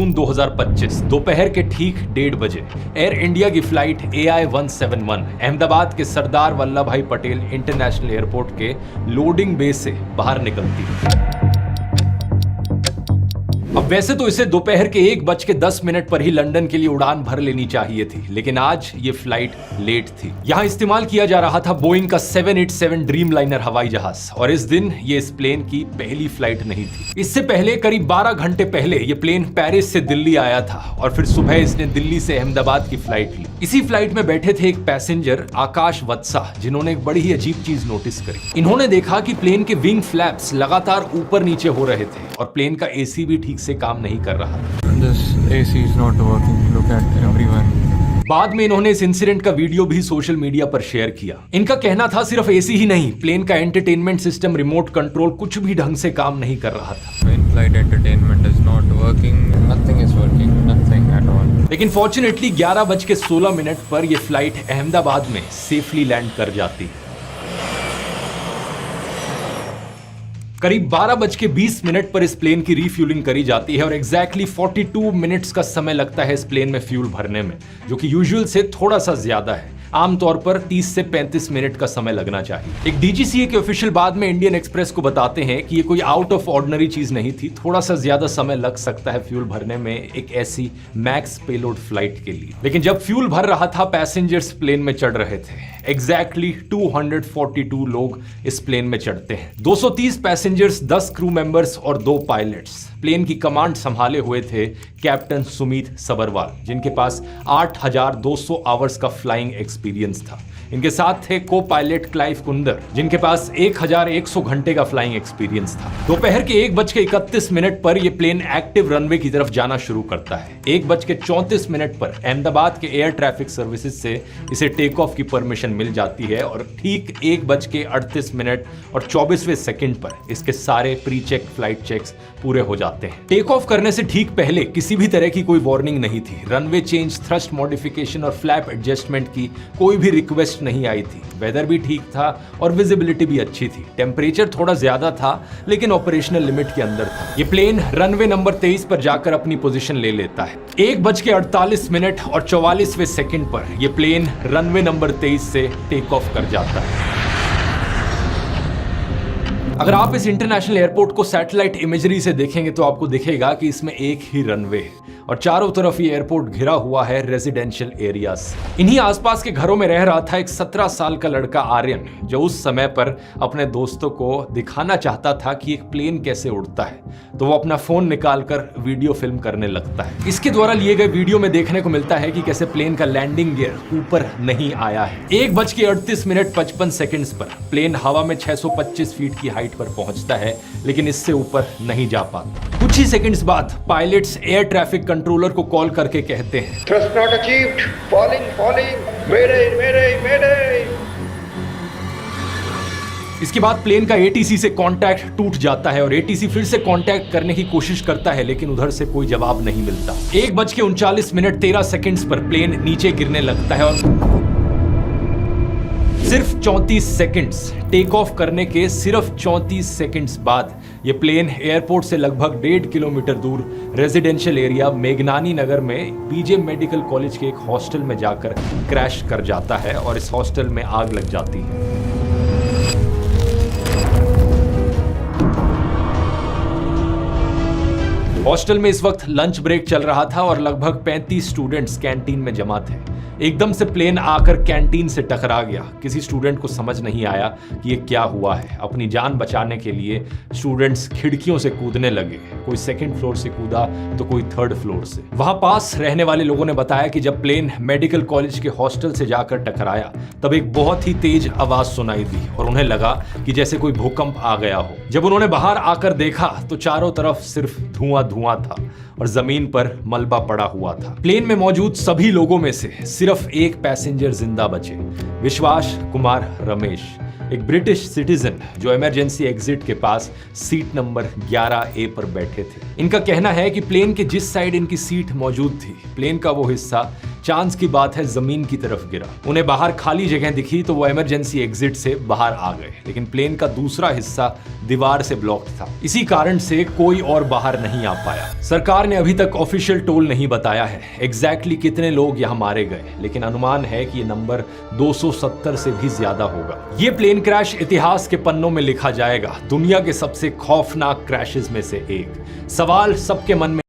जून 2025 दोपहर के ठीक 1:30 बजे एयर इंडिया की फ्लाइट AI-171 अहमदाबाद के सरदार वल्लभ भाई पटेल इंटरनेशनल एयरपोर्ट के लोडिंग बे से बाहर निकलती है। अब वैसे तो इसे दोपहर के 1:10 पर ही लंदन के लिए उड़ान भर लेनी चाहिए थी, लेकिन आज ये फ्लाइट लेट थी। यहां इस्तेमाल किया जा रहा था बोइंग का 787 ड्रीमलाइनर हवाई जहाज और इस दिन ये इस प्लेन की पहली फ्लाइट नहीं थी। इससे पहले करीब 12 घंटे पहले ये प्लेन पेरिस से दिल्ली आया था और फिर सुबह इसने दिल्ली से अहमदाबाद की फ्लाइट ली। इसी फ्लाइट में बैठे थे एक पैसेंजर आकाश वत्सा, जिन्होंने एक बड़ी ही अजीब चीज नोटिस करी। इन्होंने देखा कि प्लेन के विंग फ्लैप्स लगातार ऊपर नीचे हो रहे थे और प्लेन का एसी भी ठीक से काम नहीं कर रहा था। This AC is not working. Look at everyone. बाद में इन्होंने इस इंसिडेंट का वीडियो भी सोशल मीडिया पर शेयर किया। इनका कहना था सिर्फ एसी ही नहीं, प्लेन का एंटरटेनमेंट सिस्टम, रिमोट कंट्रोल कुछ भी ढंग से काम नहीं कर रहा था। In-flight entertainment is not working. Nothing is working. Nothing at all. लेकिन फॉर्चुनेटली 11:16 पर यह फ्लाइट अहमदाबाद में सेफली लैंड कर जाती है। करीब 12:20 पर इस प्लेन की रीफ्यूलिंग करी जाती है और एग्जैक्टली 42 मिनट्स का समय लगता है इस प्लेन में फ्यूल भरने में, जो कि यूजुअल से थोड़ा सा ज्यादा है। आमतौर पर 30 से 35 मिनट का समय लगना चाहिए। एक DGCA के ऑफिशियल बाद में इंडियन एक्सप्रेस को बताते हैं कि ये कोई आउट ऑफ ऑर्डिनरी चीज नहीं थी, थोड़ा सा ज्यादा समय लग सकता है फ्यूल भरने में एक ऐसी मैक्स पेलोड फ्लाइट के लिए। लेकिन जब फ्यूल भर रहा था, पैसेंजर्स प्लेन में चढ़ रहे थे। एग्जैक्टली 242 लोग इस प्लेन में चढ़ते हैं। 230 पैसेंजर्स, 10 क्रू मेंबर्स और 2 पायलट्स। प्लेन की कमांड संभाले हुए थे कैप्टन सुमित सबरवाल, जिनके पास 8200 आवर्स का फ्लाइंग एक्सपीरियंस था। इनके साथ थे को पायलट क्लाइव कुंदर, जिनके पास 1100 घंटे का फ्लाइंग एक्सपीरियंस था। दोपहर के 1:31 पर यह प्लेन एक्टिव रनवे की तरफ जाना शुरू करता है। 1:34 पर अहमदाबाद के एयर ट्रैफिक सर्विसेज से इसे टेक ऑफ की परमिशन मिल जाती है और ठीक 1:38 और 24वें सेकंड पर इसके सारे प्री चेक फ्लाइट चेक्स पूरे हो जाते हैं। टेक ऑफ करने से ठीक पहले किसी भी तरह की कोई वार्निंग नहीं थी। रनवे चेंज, थ्रस्ट मॉडिफिकेशन और फ्लैप एडजस्टमेंट की कोई भी रिक्वेस्ट नहीं आई थी। वेदर भी ठीक था और विजिबिलिटी भी अच्छी थी। टेम्परेचर थोड़ा ज्यादा था लेकिन ऑपरेशनल लिमिट के अंदर था। ये प्लेन रनवे नंबर 23 पर जाकर अपनी पोजीशन ले लेता है। 1:48 और 44वें सेकंड पर यह प्लेन रनवे नंबर 23 से टेक ऑफ कर जाता है। अगर आप इस इंटरनेशनल एयरपोर्ट को सैटेलाइट इमेजरी से देखेंगे तो आपको दिखेगा कि इसमें एक ही रनवे है और चारों तरफ ये एयरपोर्ट घिरा हुआ है रेजिडेंशियल एरियाज। इन्हीं आसपास के घरों में रह रहा था एक 17 साल का लड़का आर्यन, जो उस समय पर अपने दोस्तों को दिखाना चाहता था कि एक प्लेन कैसे उड़ता है, तो वो अपना फोन निकालकर वीडियो फिल्म करने लगता है। इसके द्वारा लिए गए वीडियो में देखने को मिलता है कि कैसे प्लेन का लैंडिंग गियर ऊपर नहीं आया है। 1:38:55 पर प्लेन हवा में 625 फीट की हाइट पर पहुंचता है, लेकिन इससे ऊपर नहीं जा पाता। कुछ ही सेकंड्स बाद पायलट्स एयर ट्रैफिक कंट्रोलर को कॉल करके कहते हैं, Thrust not achieved. Falling. Mayday. इसके बाद प्लेन का ATC से कांटेक्ट टूट जाता है और ATC फिर से कांटेक्ट करने की कोशिश करता है, लेकिन उधर से कोई जवाब नहीं मिलता। 1:39:13 पर प्लेन नीचे गिरने लगता है और सिर्फ 34 सेकंड्स, टेक ऑफ करने के सिर्फ 34 सेकंड्स बाद ये प्लेन एयरपोर्ट से लगभग 1.5 किलोमीटर दूर रेजिडेंशियल एरिया मेघनानी नगर में BJ मेडिकल कॉलेज के एक हॉस्टल में जाकर क्रैश कर जाता है और इस हॉस्टल में आग लग जाती है। हॉस्टल में इस वक्त लंच ब्रेक चल रहा था और लगभग 35 स्टूडेंट्स कैंटीन में जमा थे। एकदम से प्लेन आकर कैंटीन से टकरा गया। किसी स्टूडेंट को समझ नहीं आया कि ये क्या हुआ है। अपनी जान बचाने के लिए स्टूडेंट्स खिड़कियों से कूदने लगे। कोई 2nd फ्लोर से कूदा तो कोई 3rd फ्लोर से। वहां पास रहने वाले लोगों ने बताया कि जब प्लेन मेडिकल कॉलेज के हॉस्टल से जाकर टकराया तब एक बहुत ही तेज आवाज सुनाई दी और उन्हें लगा कि जैसे कोई भूकंप आ गया हो। जब उन्होंने बाहर आकर देखा तो चारों तरफ सिर्फ धुआं था और जमीन पर मलबा पड़ा हुआ था। प्लेन में मौजूद सभी लोगों में से सिर्फ एक पैसेंजर जिंदा बचे, विश्वास कुमार रमेश, एक ब्रिटिश सिटीजन जो इमरजेंसी एग्जिट के पास सीट नंबर 11A पर बैठे थे। इनका कहना है कि प्लेन के जिस साइड इनकी सीट मौजूद थी, प्लेन का वो हिस्सा चांस की बात है जमीन की तरफ गिरा। उन्हें बाहर खाली जगह दिखी तो वो इमरजेंसी एग्जिट से बाहर आ गए, लेकिन प्लेन का दूसरा हिस्सा दीवार से ब्लॉक था। इसी कारण से कोई और बाहर नहीं आ पाया। सरकार ने अभी तक ऑफिशियल टोल नहीं बताया है एग्जैक्टली कितने लोग यहाँ मारे गए, लेकिन अनुमान है कि ये नंबर 270 से भी ज्यादा होगा। ये प्लेन क्रैश इतिहास के पन्नों में लिखा जाएगा, दुनिया के सबसे खौफनाक क्रैशेस में से एक। सवाल सबके मन में